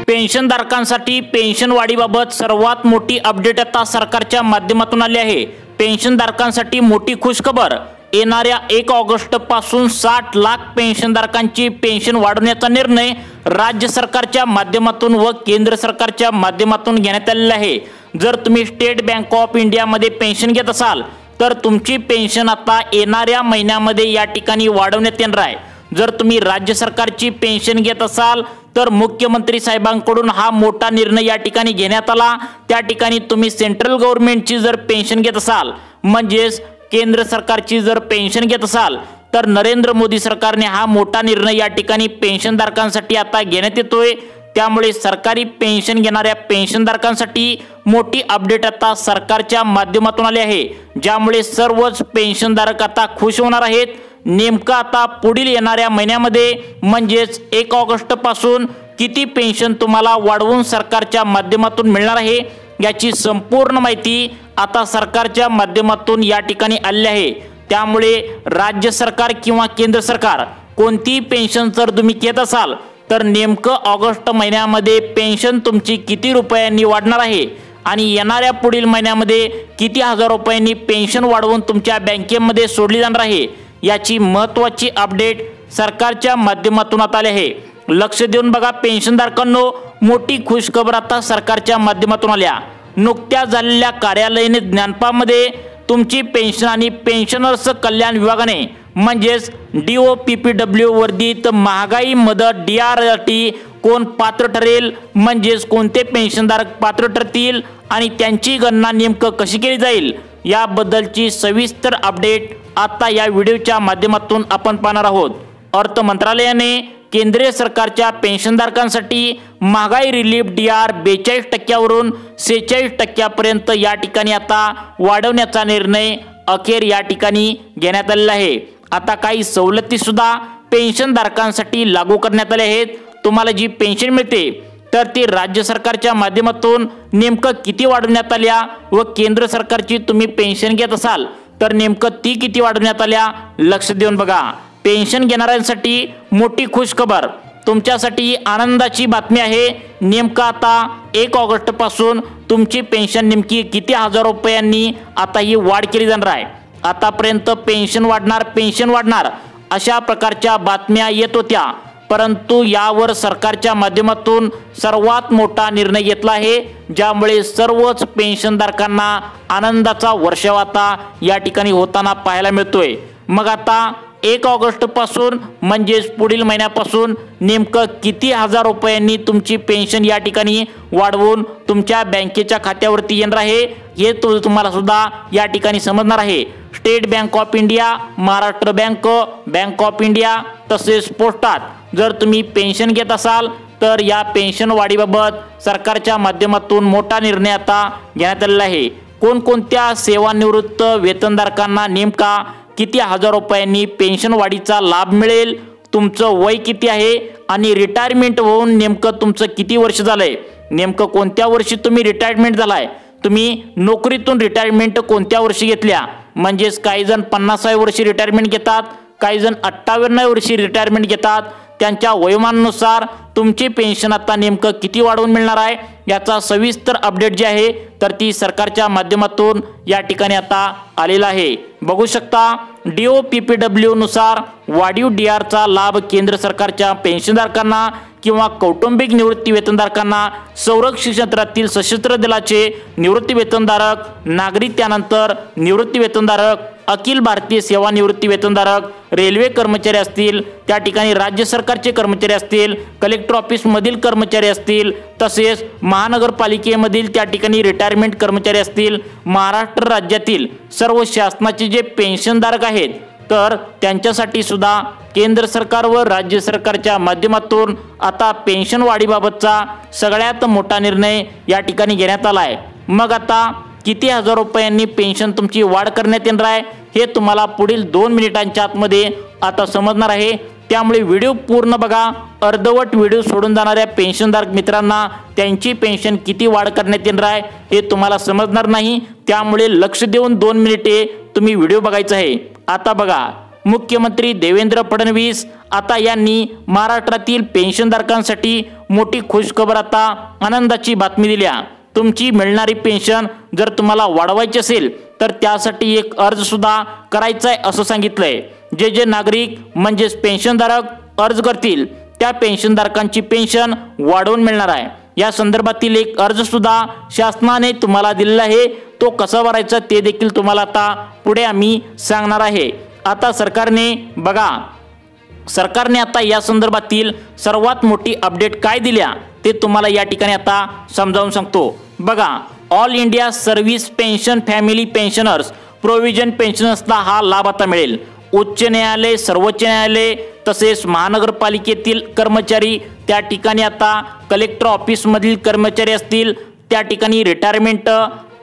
पेन्शनधारकांसाठी पेन्शन वाढीबाबत सर्वात मोठी अपडेट आता सरकारच्या माध्यमातून आली आहे। पेन्शनधारकांसाठी मोठी खुशखबर। येणाऱ्या 1 ऑगस्ट पासून 60 लाख पेन्शनधारकांची पेन्शन वाढवण्याचा निर्णय राज्य सरकारच्या माध्यमातून व केंद्र सरकारच्या माध्यमातून घेण्यात आलेला आहे। जर तुम्ही स्टेट बँक ऑफ इंडिया मध्ये पेन्शन घेत असाल तर तुमची पेन्शन आता येणाऱ्या महिन्यामध्ये या ठिकाणी वाढवण्यात येणार आहे। जर तुम्ही राज्य सरकारची पेन्शन घेत असाल तर मुख्यमंत्री साहेबांकडून हा मोठा निर्णय या ठिकाणी घेण्यात आला। त्या ठिकाणी तुम्ही सेंट्रल गव्हर्नमेंटची जर पेन्शन घेत असाल म्हणजेच केंद्र सरकारची जर पेन्शन घेत असाल तर नरेंद्र मोदी सरकारने हा मोठा निर्णय या ठिकाणी पेन्शनधारकांसाठी आता घेण्यात येतोय। त्यामुळे सरकारी पेन्शन घेणाऱ्या पेन्शनधारकांसाठी मोठी अपडेट आता सरकारच्या माध्यमातून आली आहे, ज्यामुळे सर्वच पेन्शनधारक आता खुश होणार आहेत। नेमका आता पुढील येणाऱ्या महिन्यामध्ये म्हणजेच 1 ऑगस्ट पासून किती पेन्शन तुम्हाला वाढवून सरकारच्या माध्यमातून मिळणार आहे याची संपूर्ण माहिती आता सरकारच्या माध्यमातून या ठिकाणी आली आहे। त्यामुळे राज्य सरकार किंवा केंद्र सरकार कोणती पेन्शन जर तुम्ही घेत असाल तर नेमकं ऑगस्ट महिन्यामध्ये पेन्शन तुमची किती रुपयांनी वाढणार आहे आणि येणाऱ्या पुढील महिन्यामध्ये किती हजार रुपयांनी पेन्शन वाढवून तुमच्या बँकेमध्ये सोडली जाणार आहे याची महत्त्वाची अपडेट सरकारच्या माध्यमातून आता आली आहे। लक्ष देऊन बघा पेन्शनधारकांनो, मोठी खुशखबर आता सरकारच्या माध्यमातून आल्या। नुकत्याच झालेल्या कार्यालयीन ज्ञानपामध्ये तुमची पेन्शन आणि पेन्शनर्स कल्याण विभागाने म्हणजेच DOPPW वर्धित महागाई मदत DRT कोण पात्र ठरेल म्हणजेच कोणते पेन्शनधारक पात्र ठरतील आणि त्यांची गणना नेमकं कशी केली जाईल याबद्दलची सविस्तर अपडेट आता या व्हिडिओच्या माध्यमातून आपण पाहणार आहोत। अर्थ मंत्रालयाने केंद्रीय सरकारच्या पेन्शनधारकांसाठी महागाई रिलीफ DR 42% वरून 46% पर्यंत या ठिकाणी आता वाढवण्याचा निर्णय अखेर या ठिकाणी घेण्यात आलेला आहे। आता काही सवलती सुद्धा पेन्शनधारकांसाठी लागू करण्यात आल्या आहेत। तुम्हाला जी पेन्शन मिळते तर ती राज्य सरकारच्या माध्यमातून नेमकं किती वाढवण्यात आल्या व केंद्र सरकारची तुम्ही पेन्शन घेत असाल तर नेमकं ती किती वाढवण्यात आल्या लक्ष देऊन बघा। पेन्शन घेणाऱ्यांसाठी मोठी खुशखबर, तुमच्यासाठी आनंदाची बातमी आहे। नेमका आता 1 ऑगस्ट पासून तुमची पेन्शन नेमकी किती हजार रुपयांनी आता ही वाढ केली जाणार आहे। आतापर्यंत पेन्शन वाढणार अशा प्रकारच्या बातम्या येत होत्या, परंतु यावर सरकारच्या माध्यमातून सर्वात मोठा निर्णय घेतला आहे, ज्यामुळे सर्वच पेन्शनधारकांना आनंदाचा वर्षाव आता या ठिकाणी होताना पाहायला मिळतोय। मग आता 1 ऑगस्ट पासून म्हणजेच पुढील महिन्यापासून नेमकं किती हजार रुपयांनी तुमची पेन्शन या ठिकाणी वाढवून तुमच्या बँकेच्या खात्यावरती येणार आहे हे तुम्हाला सुद्धा या ठिकाणी समजणार आहे। State bank of India, Maharashtra bank of India तसेच पोस्टात जर तुम्ही पेन्शन घेत असाल तर या पेन्शन वाढीबाबत सरकारच्या माध्यमातून मोठा निर्णय आता घेण्यात आलेला आहे। कोणकोणत्या सेवानिवृत्त वेतनधारकांना नेमका किती हजार रुपयांनी पेन्शन वाढीचा लाभ मिळेल, तुमचं वय किती आहे आणि रिटायरमेंट होऊन नेमकं तुमचं किती वर्ष झालंय, नेमकं कोणत्या वर्षी तुम्ही रिटायरमेंट झालाय, तुम्ही नोकरीतून रिटायरमेंट कोणत्या वर्षी घेतल्या म्हणजेच काही जण 50व्या वर्षी रिटायरमेंट घेतात, काही जण 58व्या वर्षी रिटायरमेंट घेतात। त्यांच्या वयोमानानुसार तुमची पेन्शन आता नेमकं किती वाढवून मिळणार आहे याचा सविस्तर अपडेट जी आहे तर ती सरकारच्या माध्यमातून या ठिकाणी आता आलेला आहे। बघू शकता DOPPW नुसार वाढीव DR चा लाभ केंद्र सरकारच्या पेन्शनधारकांना किंवा कौटुंबिक निवृत्ती वेतनधारकांना, संरक्षण क्षेत्रातील सशस्त्र दलाचे निवृत्ती वेतनधारक, नागरी त्यानंतर निवृत्ती वेतनधारक, अखिल भारतीय सेवानिवृत्ती वेतनधारक, रेल्वे कर्मचारी असतील, त्या ठिकाणी राज्य सरकारचे कर्मचारी असतील, कलेक्टर ऑफिस मधील कर्मचारी असतील, तसेच महानगरपालिकेमधील त्या ठिकाणी रिटायरमेंट कर्मचारी असतील, महाराष्ट्र राज्यातील सर्व शासनाचे जे पेन्शनधारक आहेत तर त्यांच्यासाठी सुद्धा केंद्र सरकार व राज्य सरकारच्या माध्यमातून आता पेन्शन वाढीबाबतचा सगळ्यात मोठा निर्णय या ठिकाणी घेण्यात आला आहे। मग आता किती हजार रुपयांनी पेन्शन तुमची वाढ करण्यात येणार आहे हे तुम्हाला पुढील 2 मिनिटांच्या आतमध्ये आता समजणार आहे। त्यामुळे व्हिडिओ पूर्ण बघा। अर्धवट व्हिडिओ सोडून जाणाऱ्या पेन्शनधारक मित्रांना त्यांची पेन्शन किती वाढ करण्यात येणार आहे हे तुम्हाला समजणार नाही, त्यामुळे लक्ष देऊन 2 मिनिटे तुम्ही व्हिडिओ बघायचा आहे। आता बघा मुख्यमंत्री देवेंद्र फडणवीस आता यांनी महाराष्ट्रातील पेन्शनधारकांसाठी मोठी खुशखबर, आता आनंदाची बातमी दिल्या। तुमची मिळणारी पेन्शन जर तुम्हाला वाढवायची असेल तर त्यासाठी एक अर्ज सुद्धा करायचा आहे असं सांगितलंय। जे नागरिक म्हणजेच पेन्शनधारक अर्ज करतील त्या पेन्शनधारकांची पेन्शन वाढवून मिळणार आहे। या संदर्भातील एक अर्ज सुद्धा शासनाने तुम्हाला दिलेला आहे। तो कसा भरायचा ते देखील तुम्हाला आता पुढे आम्ही सांगणार आहे। आता सरकारने आता या संदर्भातील सर्वात मोठी अपडेट काय दिल्या ते तुम्हाला या ठिकाणी आता समजावून सांगतो। बघा, all India service pension family pensioners provision पेन्शनर्सला हा लाभ आता मिळेल। उच्च न्यायालय, सर्वोच्च न्यायालय तसेच महानगरपालिकेतील कर्मचारी, त्या ठिकाणी आता कलेक्टर ऑफिसमधील कर्मचारी असतील, त्या ठिकाणी रिटायरमेंट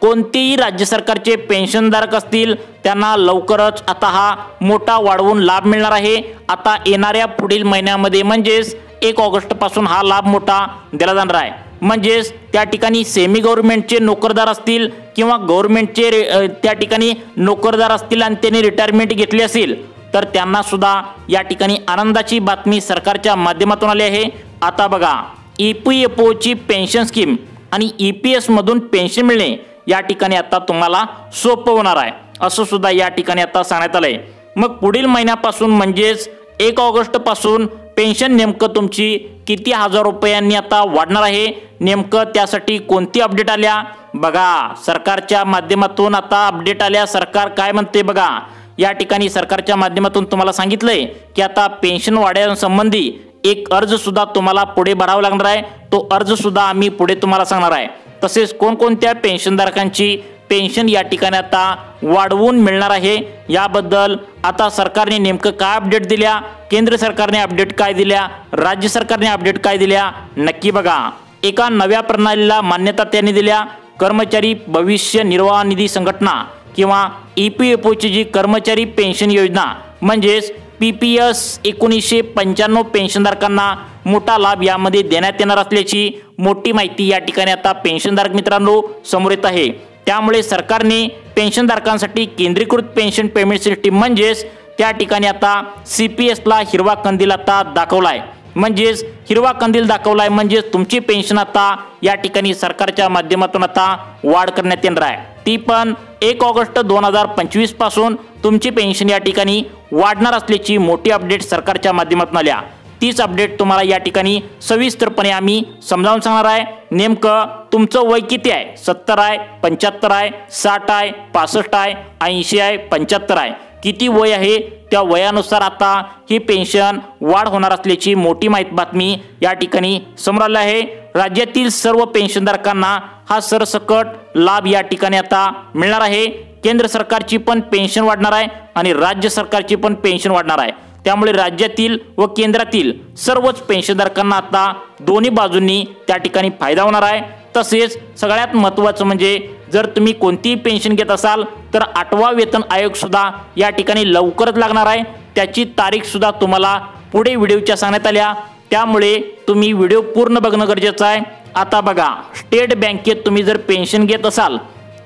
कोणतेही राज्य सरकारचे पेन्शनधारक असतील त्यांना लवकरच आता हा मोठा वाढवून लाभ मिळणार आहे। आता येणाऱ्या पुढील महिन्यामध्ये म्हणजेच 1 ऑगस्ट पासून हा लाभ मोठा दिला जाणार आहे। म्हणजेच त्या ठिकाणी सेमी गव्हर्नमेंटचे नोकरदार असतील किंवा गव्हर्नमेंटचे त्या ठिकाणी नोकरदार असतील आणि त्यांनी रिटायरमेंट घेतली असेल तर त्यांना सुद्धा या ठिकाणी आनंदाची बातमी सरकारच्या माध्यमातून आली आहे। आता बघा, EPFOची पेन्शन स्कीम आणि EPS मधून पेन्शन मिळणे या ठिकाणी आता तुम्हाला सोपं होणार आहे असं सुद्धा या ठिकाणी आता सांगण्यात आलंय। मग पुढील महिन्यापासून म्हणजेच 1 ऑगस्ट पासून पेन्शन नेमकं तुमची किती हजार रुपयांनी आता वाढणार आहे, नेमकं त्यासाठी कोणती अपडेट आल्या बघा, सरकारच्या माध्यमातून आता अपडेट आल्या। सरकार काय म्हणते बघा, या ठिकाणी सरकारच्या माध्यमातून तुम्हाला सांगितलंय की आता पेन्शन वाढवण्यासंबंधी एक अर्ज सुद्धा तुम्हाला पुढे भरावा लागणार आहे। तो अर्ज सुद्धा आम्ही पुढे तुम्हाला सांगणार आहे। तसेच कोणकोणत्या पेन्शनधारकांची पेन्शन या ठिकाणी आता वाढवून मिळणार आहे याबद्दल आता सरकारने नेमकं काय अपडेट दिल्या, केंद्र सरकारने अपडेट काय दिल्या, राज्य सरकारने अपडेट काय दिल्या, नक्की बघा। एका नव्या प्रणालीला मान्यता त्यांनी दिल्या। कर्मचारी भविष्य निर्वाह निधी संघटना किंवा EPFOची जी कर्मचारी पेन्शन योजना म्हणजेच PPS 1995 पेन्शनधारकांना मोठा लाभ यामध्ये देण्यात येणार असल्याची मोठी माहिती या ठिकाणी आता पेन्शनधारक मित्रांनो समोर येत आहे। त्यामुळे सरकारने पेन्शनधारकांसाठी केंद्रीकृत पेन्शन पेमेंट सिस्टीम म्हणजेच त्या ठिकाणी आता CPS ला हिरवा कंदील आता दाखवलाय। म्हणजेच हिरवा कंदील दाखवलाय म्हणजे तुमची पेन्शन आता या ठिकाणी सरकारच्या माध्यमातून आता वाढ करण्यात येणार आहे। ती पण 1 ऑगस्ट 2025 पासून तुमची पेन्शन या ठिकाणी वाढणार असल्याची मोठी अपडेट सरकारच्या माध्यमातून आल्या। तीच अपडेट तुम्हाला या ठिकाणी सविस्तरपणे आम्ही समजावून सांगणार आहे। नेमकं तुमचं वय किती आहे, 70 आहे, 75 आहे, 60 आहे, 65 आहे, 80 आहे, 75 आहे, किती वय आहे त्या वयानुसार आता ही पेन्शन वाढ होणार असल्याची मोठी बातमी या ठिकाणी समोर आली आहे। राज्यातील सर्व पेन्शनधारकांना हा सरसकट लाभ या ठिकाणी आता मिळणार आहे। केंद्र सरकारची पण पेन्शन वाढणार आहे आणि राज्य सरकारची पण पेन्शन वाढणार आहे। त्यामुळे राज्यातील व केंद्रातील सर्वच पेन्शनधारकांना आता दोन्ही बाजूंनी त्या ठिकाणी फायदा होणार आहे। तसेच सगळ्यात महत्त्वाचं म्हणजे जर तुम्ही कोणतीही पेन्शन घेत असाल तर 8वा वेतन आयोग सुद्धा या ठिकाणी लवकरच लागणार आहे। त्याची तारीख सुद्धा तुम्हाला पुढे व्हिडिओच्या सांगण्यात आल्या, त्यामुळे तुम्ही व्हिडिओ पूर्ण बघणं गरजेचं आहे। आता बघा, स्टेट बँकेत तुम्ही जर पेन्शन घेत असाल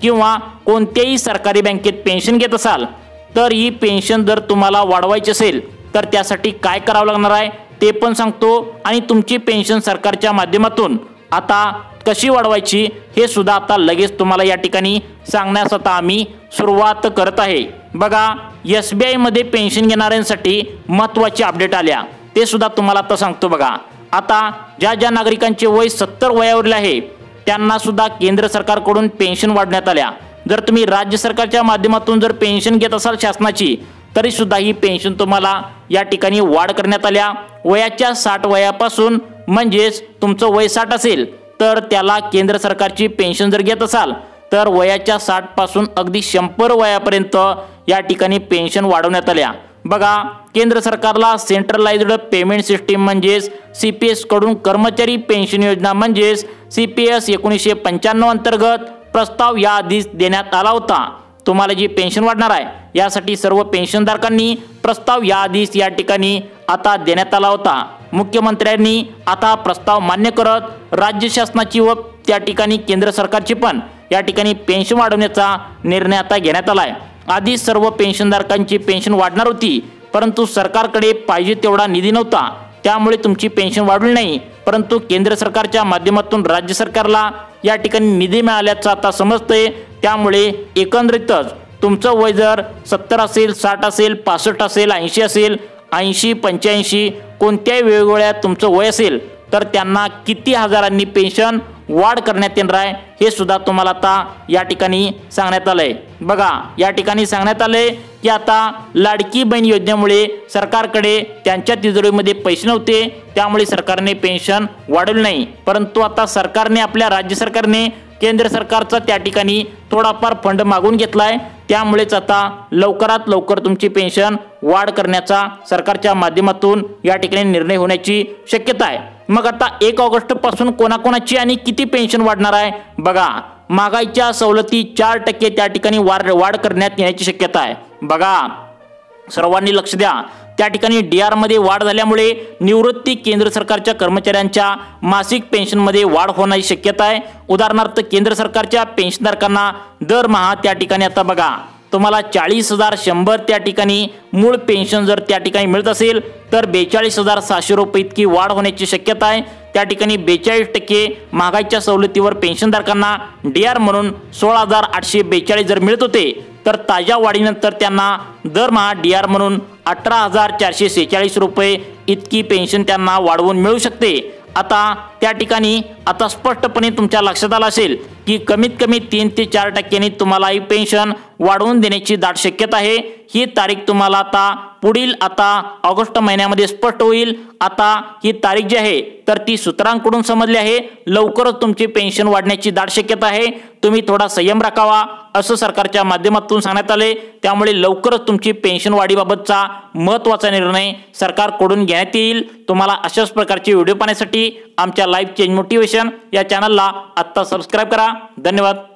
किंवा कोणत्याही सरकारी बँकेत पेन्शन घेत असाल तर ही पेन्शन जर तुम्हाला वाढवायची असेल तर त्यासाठी काय करावं लागणार आहे ते पण सांगतो आणि तुमची पेन्शन सरकारच्या माध्यमातून आता कशी वाढवायची हे सुद्धा आता लगेच तुम्हाला या ठिकाणी सांगण्यास आता आम्ही सुरुवात करत आहे। बघा, SBI मध्ये पेन्शन घेणाऱ्यांसाठी महत्त्वाची अपडेट आल्या, ते सुद्धा तुम्हाला आता सांगतो। बघा, आता ज्या नागरिकांचे वय 70 वयावरील आहे त्यांना सुद्धा केंद्र सरकारकडून पेन्शन वाढवण्यात आल्या। जर तुम्ही राज्य सरकारच्या माध्यमातून जर पेन्शन घेत असाल शासनाची तरी सुद्धा ही पेन्शन तुम्हाला या ठिकाणी वाढ करण्यात आल्या। वयाच्या 60 वयापासून म्हणजेच तुमचं वय 60 असेल तर त्याला केंद्र सरकारची पेन्शन जर घेत असाल तर वयाच्या 60 पासून अगदी 100 वयापर्यंत या ठिकाणी पेन्शन वाढवण्यात आल्या। बघा, केंद्र सरकारला सेंट्रलाइज्ड पेमेंट सिस्टीम म्हणजेच CPS कडून कर्मचारी पेन्शन योजना म्हणजेच CPS 1995 अंतर्गत प्रस्ताव याआधीच देण्यात आला होता। तुम्हाला जी पेन्शन वाढणार आहे यासाठी सर्व पेन्शनधारकांनी प्रस्ताव याआधीच या ठिकाणी आता देण्यात आला होता। मुख्यमंत्र्यांनी आता प्रस्ताव मान्य करत राज्य शासनाची व त्या ठिकाणी केंद्र सरकारची पण या ठिकाणी पेन्शन वाढवण्याचा निर्णय आता घेण्यात आला आहे। आधी सर्व पेन्शनधारकांची पेन्शन वाढणार होती परंतु सरकारकडे पाहिजे तेवढा निधी नव्हता, त्यामुळे तुमची पेन्शन वाढली नाही। परंतु केंद्र सरकारच्या माध्यमातून राज्य सरकारला या ठिकाणी निधी मिळाल्याचं आता समजतंय। त्यामुळे एकंदरीतच तुमचं वय जर 70 असेल, 60 असेल, 65 असेल, 80 असेल, 80, 85 कोणत्याही वेगवेगळ्या तुमचं वय असेल तर त्यांना किती हजारांनी पेन्शन वाढ करण्यात येणार आहे हे सुद्धा तुम्हाला आता या ठिकाणी सांगण्यात आलंय। बघा, या ठिकाणी सांगण्यात आलंय की आता लाडकी बहीण योजनेमुळे सरकारकडे त्यांच्या तिजोरीमध्ये पैसे नव्हते, त्यामुळे सरकारने पेन्शन वाढवली नाही। परंतु आता सरकारने, आपल्या राज्य सरकारने केंद्र सरकारचा त्या ठिकाणी थोडाफार फंड मागून घेतलाय, त्यामुळेच आता लवकरात लवकर तुमची पेन्शन वाढ करण्याचा सरकारच्या माध्यमातून या ठिकाणी निर्णय होण्याची शक्यता आहे। मग आता 1 ऑगस्ट पासून कोणाकोणाची आणि किती पेन्शन वाढणार आहे? बघा, महागाईच्या सवलती 4% त्या ठिकाणी वाढ करण्यात येण्याची शक्यता आहे। बघा, सर्वांनी लक्ष द्या, त्या ठिकाणी DR मध्ये वाढ झाल्यामुळे निवृत्ती केंद्र सरकारच्या कर्मचाऱ्यांच्या मासिक पेन्शनमध्ये वाढ होण्याची शक्यता आहे। उदाहरणार्थ केंद्र सरकारच्या पेन्शनधारकांना दरमहा त्या ठिकाणी आता बघा तुम्हाला 40,100 त्या ठिकाणी मूळ पेन्शन जर त्या ठिकाणी मिळत असेल तर 42,700 रुपये इतकी वाढ होण्याची शक्यता आहे। त्या ठिकाणी 42% महागाईच्या सवलतीवर पेन्शनधारकांना DR म्हणून 16,842 जर मिळत होते तर ताज्या वाढीनंतर त्यांना दरमहा DR म्हणून 18,446 रुपये इतकी पेन्शन त्यांना वाढवून मिळू शकते। आता त्या ठिकाणी आता स्पष्टपणे तुमच्या लक्षात आलं असेल की कमीत कमी 3 ते 4% तुम्हाला ही पेन्शन वाढवून देण्याची दाट शक्यता आहे। ही तारीख तुम्हाला आता पुढील आता ऑगस्ट महिन्यामध्ये स्पष्ट होईल। आता ही तारीख जी आहे तर ती सूत्रांकडून समजली आहे, लवकरच तुमची पेन्शन वाढण्याची दाट शक्यता आहे। तुम्ही थोडा संयम राखावा असं सरकारच्या माध्यमातून सांगण्यात आले, त्यामुळे लवकरच तुमची पेन्शन वाढीबाबतचा महत्त्वाचा निर्णय सरकारकडून घेण्यात येईल। तुम्हाला अशाच प्रकारचे व्हिडिओ पाहण्यासाठी आमच्या लाईव्ह चेंज मोटिवेशन या चॅनलला आत्ता सबस्क्राईब करा। धन्यवाद।